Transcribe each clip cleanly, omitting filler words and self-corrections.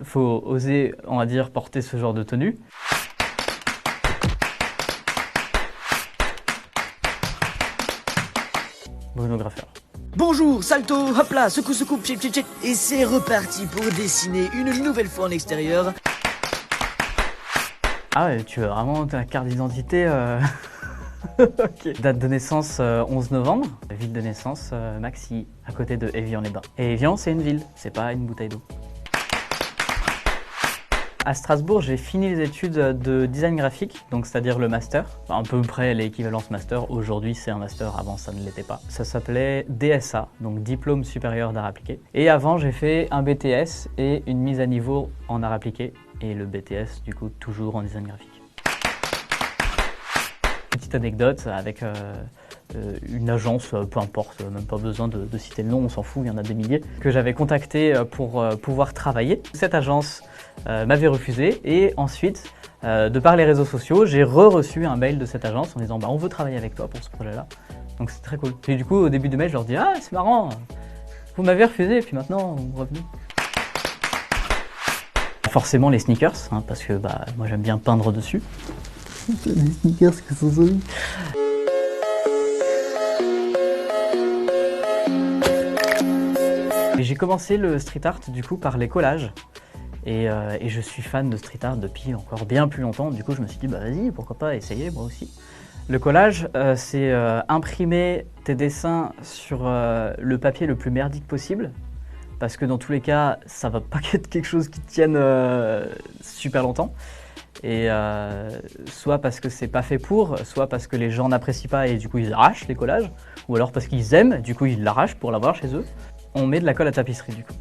Faut oser, on va dire, porter ce genre de tenue. Bruno Graffeur. Bonjour, salto, hop là, secoue, chip, chip, chip. Et c'est reparti pour dessiner une nouvelle fois en extérieur. Ah ouais, tu veux vraiment ta carte d'identité Ok. Date de naissance 11 novembre, ville de naissance Maxi, à côté de Évian-les-Bains. Et Évian, c'est une ville, c'est pas une bouteille d'eau. À Strasbourg, j'ai fini les études de design graphique, donc c'est-à-dire le master. Enfin, à peu près l'équivalence master. Aujourd'hui, c'est un master, avant ça ne l'était pas. Ça s'appelait DSA, donc Diplôme supérieur d'art appliqué. Et avant, j'ai fait un BTS et une mise à niveau en art appliqué. Et le BTS, du coup, toujours en design graphique. Petite anecdote avec une agence, peu importe, même pas besoin de citer le nom, on s'en fout, il y en a des milliers, que j'avais contacté pour pouvoir travailler. Cette agence m'avait refusé et ensuite, de par les réseaux sociaux, j'ai reçu un mail de cette agence en disant on veut travailler avec toi pour ce projet-là. Donc c'est très cool. Et du coup, au début du mail, je leur dis ah c'est marrant, vous m'avez refusé et puis maintenant vous revenez. Forcément les sneakers, hein, parce que moi j'aime bien peindre dessus. Les sneakers qui sont jolis. Et j'ai commencé le street art du coup par les collages. Et je suis fan de street art depuis encore bien plus longtemps. Du coup je me suis dit vas-y, pourquoi pas essayer moi aussi. Le collage, c'est imprimer tes dessins sur le papier le plus merdique possible. Parce que dans tous les cas, ça va pas être quelque chose qui tienne super longtemps. Et soit parce que c'est pas fait pour, soit parce que les gens n'apprécient pas et du coup ils arrachent les collages, ou alors parce qu'ils aiment, du coup ils l'arrachent pour l'avoir chez eux. On met de la colle à tapisserie du coup.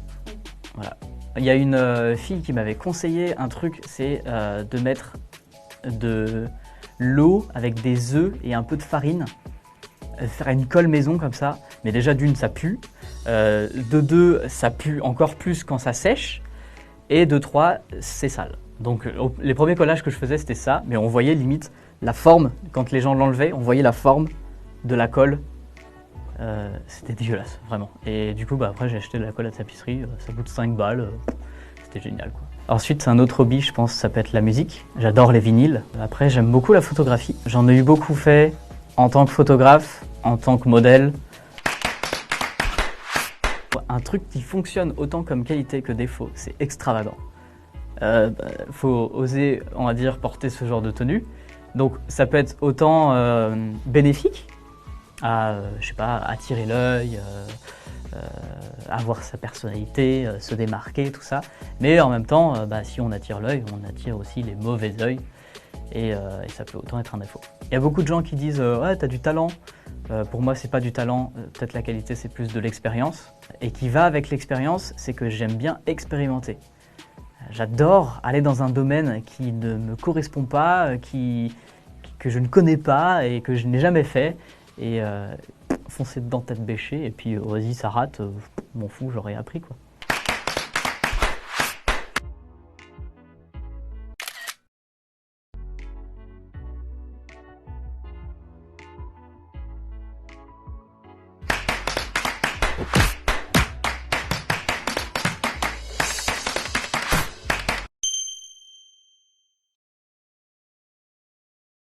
Voilà. Il y a une fille qui m'avait conseillé un truc, c'est de mettre de l'eau avec des œufs et un peu de farine, faire une colle maison comme ça. Mais déjà d'une ça pue, de deux ça pue encore plus quand ça sèche, et de trois c'est sale. Donc les premiers collages que je faisais c'était ça, mais on voyait limite la forme, quand les gens l'enlevaient, on voyait la forme de la colle. C'était dégueulasse, vraiment. Et du coup après j'ai acheté de la colle à tapisserie, ça coûte 5 balles, c'était génial quoi. Ensuite un autre hobby je pense ça peut être la musique, j'adore les vinyles. Après j'aime beaucoup la photographie, j'en ai eu beaucoup fait en tant que photographe, en tant que modèle. Un truc qui fonctionne autant comme qualité que défaut, c'est extravagant. Faut oser, on va dire, porter ce genre de tenue. Donc ça peut être autant bénéfique, à, je sais pas, attirer l'œil, avoir sa personnalité, se démarquer, tout ça. Mais en même temps, si on attire l'œil, on attire aussi les mauvais œils. Et ça peut autant être un défaut. Il y a beaucoup de gens qui disent ouais, t'as du talent. Pour moi, c'est pas du talent, peut-être la qualité, c'est plus de l'expérience. Et qui va avec l'expérience, c'est que j'aime bien expérimenter. J'adore aller dans un domaine qui ne me correspond pas, que je ne connais pas et que je n'ai jamais fait. Et foncer dedans tête bêchée, et puis vas-y, ça rate, m'en fous, j'aurais appris quoi.